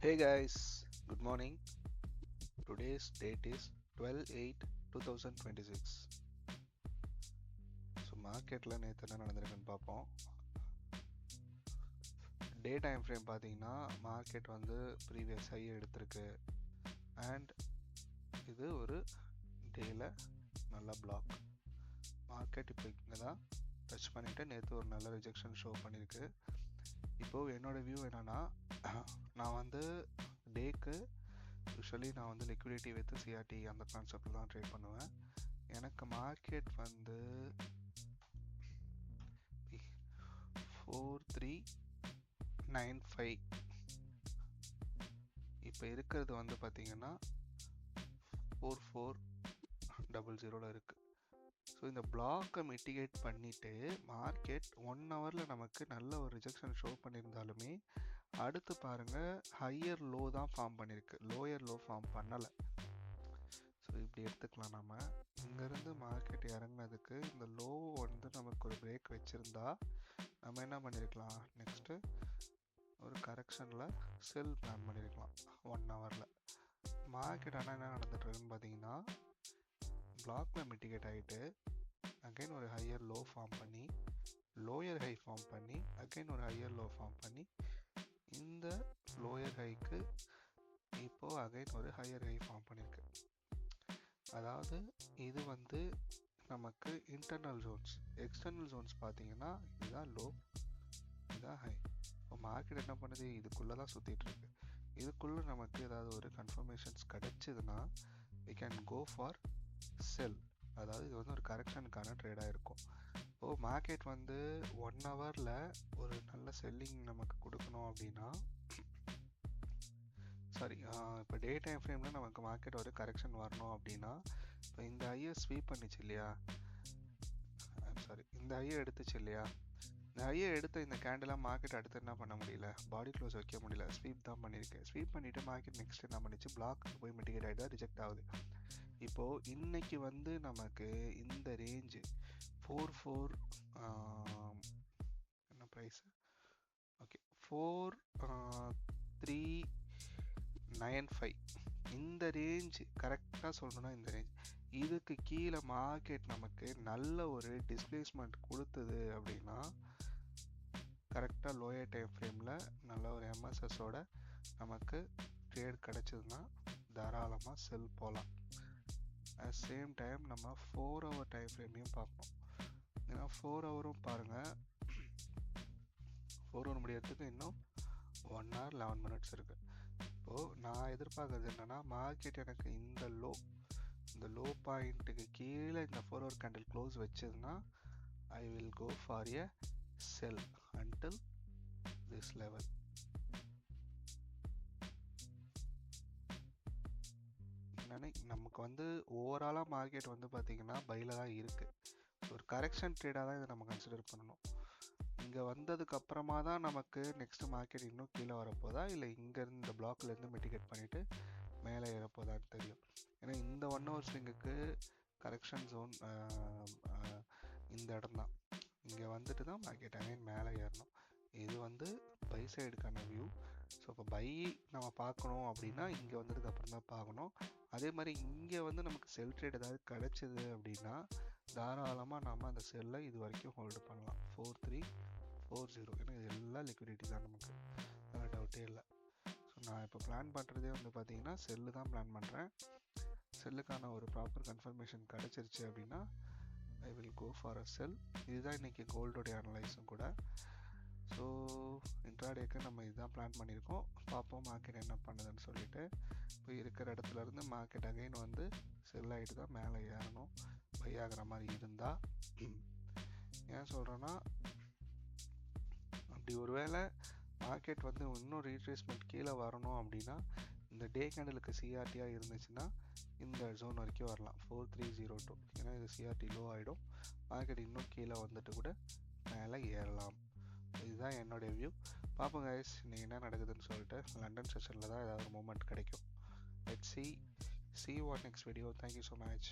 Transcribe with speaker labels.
Speaker 1: Hey guys, good morning. Today's date is 12/8/2026. So மார்க்கெட்டில் நேற்று என்ன நடந்திருக்குன்னு பார்ப்போம். டே டைம் ஃப்ரேம் பார்த்தீங்கன்னா மார்க்கெட் வந்து ப்ரீவியஸ் ஹை எடுத்திருக்கு அண்ட் இது ஒரு டேயில் நல்லா பிளாக். மார்க்கெட் இப்போ இங்கே தான் டச் பண்ணிவிட்டு நேற்று ஒரு நல்ல ரிஜெக்ஷன் ஷோ பண்ணியிருக்கு. இப்போது என்னோடய வியூ என்னென்னா, நான் வந்து டேக்கு யூஸ்வலி நான் வந்து லிக்விடிட்டி வித் சிஆர்டி அந்த கான்செப்டில் தான் ட்ரேட் பண்ணுவேன். எனக்கு மார்க்கெட் வந்து 4395 இப்போ இருக்கிறது வந்து பார்த்தீங்கன்னா 4400 இருக்குது. ஸோ இந்த பிளாக்கை மிட்டிகேட் பண்ணிவிட்டு மார்க்கெட் 1 ஹவரில் நமக்கு நல்ல ஒரு ரிஜெக்ஷன் ஷோ பண்ணியிருந்தாலுமே அடுத்து பாருங்கள் ஹையர் லோ தான் ஃபார்ம் பண்ணியிருக்கு, லோயர் லோ ஃபார்ம் பண்ணலை. ஸோ இப்படி எடுத்துக்கலாம். நம்ம இங்கேருந்து மார்க்கெட் இறங்கினதுக்கு இந்த லோ வந்து நமக்கு ஒரு பிரேக் வச்சுருந்தா நம்ம என்ன பண்ணியிருக்கலாம், நெக்ஸ்ட்டு ஒரு கரெக்ஷனில் செல் பிளான் பண்ணியிருக்கலாம் 1 ஹவரில். மார்க்கெட் ஆனால் என்ன நடந்துட்டுருக்குன்னு பார்த்தீங்கன்னா பிளாக்கில் மிட்டிகேட் ஆகிட்டு அகைன் ஒரு ஹையர் லோ ஃபார்ம் பண்ணி லோயர் ஹை ஃபார்ம் பண்ணி அகைன் ஒரு ஹையர் லோ ஃபார்ம் பண்ணி இந்த லோயர் ஹைக்கு இப்போது அகைன் ஒரு ஹையர் ஹை ஃபார்ம் பண்ணியிருக்கு. அதாவது இது வந்து நமக்கு இன்டர்னல் ஜோன்ஸ். எக்ஸ்டர்னல் ஜோன்ஸ் பார்த்தீங்கன்னா இதுதான் லோ, இதுதான் ஹை. இப்போ மார்க்கெட் என்ன பண்ணுது, இதுக்குள்ளே தான் சுற்றிட்டு இருக்கு. இதுக்குள்ளே நமக்கு ஏதாவது ஒரு confirmations கிடைச்சிதுன்னா we can go for sell. அதாவது இது வந்து ஒரு கரெக்ஷனுக்கான ட்ரேடாக இருக்கும். இப்போது மார்க்கெட் வந்து 1 ஹவரில் ஒரு நல்ல செல்லிங் நமக்கு கொடுக்கணும் அப்படின்னா, சாரி இப்போ டே டைம் ஃப்ரேமில் நமக்கு மார்க்கெட் ஒரு கரெக்ஷன் வரணும் அப்படின்னா, இப்போ இந்த ஐயை ஸ்வீப் பண்ணிச்சு இல்லையா, இந்த ஐயை எடுத்துச்சு இல்லையா, இந்த ஐயை எடுத்த இந்த கேண்டலாக மார்க்கெட் அடுத்து என்ன பண்ண முடியல, பாடி க்ளோஸ் வைக்க முடியல, ஸ்வீப் தான் பண்ணியிருக்கேன். ஸ்வீப் பண்ணிவிட்டு மார்க்கெட் நெக்ஸ்ட் என்ன பண்ணிச்சு, பிளாக் போய் மிட்டிகேட் ஆகிட்டு ரிஜெக்ட் ஆகுது. இப்போது இன்னைக்கு வந்து நமக்கு இந்த ரேஞ்சு 44 என்ன ப்ரைஸு, ஓகே 4395 இந்த ரேஞ்ச் கரெக்டாக சொல்லணும்னா இந்த ரேஞ்ச், இதுக்கு கீழே மார்க்கெட் நமக்கு நல்ல ஒரு டிஸ்பிளேஸ்மெண்ட் கொடுத்தது அப்படின்னா கரெக்டாக லோயர் டைம் ஃப்ரேமில் நல்ல ஒரு எம்எஸ்எஸோட நமக்கு ட்ரேட் கிடச்சிதுன்னா தாராளமாக செல் போகலாம். அட் சேம் டைம் நம்ம 4 ஹவர் டைம் ஃப்ரேமையும் பார்க்கணும். ஏன்னா 4 ஹவரும் பாருங்கள், 4 ஹவர் முடியறதுக்கு இன்னும் 1 hour 11 minutes இருக்குது. இப்போது நான் எதிர்பார்க்குறது என்னென்னா, மார்க்கெட் எனக்கு இந்த லோ பாயிண்ட்டுக்கு கீழே இந்த 4 hour கேண்டில் க்ளோஸ் வச்சதுன்னா I will go for a sell until this level. நமக்கு வந்து ஓவராலாக மார்க்கெட் வந்து பார்த்திங்கன்னா பையில் தான் இருக்குது. ஒரு கரெக்ஷன் ட்ரேடாக தான் இதை நம்ம கன்சிடர் பண்ணணும். இங்கே வந்ததுக்கு அப்புறமா தான் நமக்கு நெக்ஸ்ட் மார்க்கெட் இன்னும் கீழே வரப்போதா இல்லை இங்கேருந்து இந்த பிளாக்லேருந்து மிட்டிகேட் பண்ணிவிட்டு மேலே ஏறப்போதான்னு தெரியும். ஏன்னா இந்த 1 hour ஸ்விங்குக்கு கரெக்ஷன் ஜோன் இந்த இடம் தான். இங்கே வந்துட்டு தான் மார்க்கெட் அகைன் மேலே ஏறணும். இது வந்து பை சைடுக்கான வியூ. ஸோ இப்போ பை நம்ம பார்க்கணும் அப்படின்னா இங்கே வந்ததுக்கு அப்புறம் தான் பார்க்கணும். அதே மாதிரி இங்கே வந்து நமக்கு செல் ட்ரேட் ஏதாவது கிடச்சிது அப்படின்னா தாராளமாக நம்ம அந்த செல்லை இது வரைக்கும் ஹோல்டு பண்ணலாம் 4340. ஏன்னா இது எல்லாம் லிக்விடிட்டி தான், நமக்கு அதில் டவுட்டே இல்லை. ஸோ நான் இப்போ பிளான் பண்ணுறதே வந்து பார்த்தீங்கன்னா செல்லு தான் பிளான் பண்ணுறேன். செல்லுக்கான ஒரு ப்ராப்பர் கன்ஃபர்மேஷன் கிடச்சிருச்சு அப்படின்னா ஐ வில் கோ ஃபார் அ செல். இதுதான் இன்றைக்கி கோல்டோடைய அனலைஸும் கூட. ஸோ இன்ட்ராடேக்கு நம்ம இதுதான் பிளான் பண்ணியிருக்கோம். பார்ப்போம் மார்க்கெட் என்ன பண்ணுதுன்னு சொல்லிட்டு. இப்போ இருக்கிற இடத்துலேருந்து மார்க்கெட் அகைன் வந்து செல் ஆகிட்டு தான் மேலே ஏறணும் பை ஆகிற மாதிரி இருந்தால். ஏன் சொல்கிறேன்னா, அப்படி ஒருவேளை மார்க்கெட் வந்து இன்னும் ரீட்ரேஸ்மெண்ட் கீழே வரணும் அப்படின்னா இந்த டே கேண்டலுக்கு சிஆர்டியாக இருந்துச்சுன்னா இந்த ஜோன் வரைக்கும் வரலாம் 4302. ஏன்னா இது சிஆர்டி லோ ஆகிடும், மார்க்கெட் இன்னும் கீழே வந்துட்டு கூட மேலே ஏறலாம். இதுதான் என்னுடைய வியூ. பார்ப்போம் கைஸ் இன்னைக்கு என்ன நடக்குதுன்னு சொல்லிட்டு. லண்டன் செஷனில் தான் ஏதாவது ஒரு மூமெண்ட் கிடைக்கும். Let's see you on next video. Thank you so much.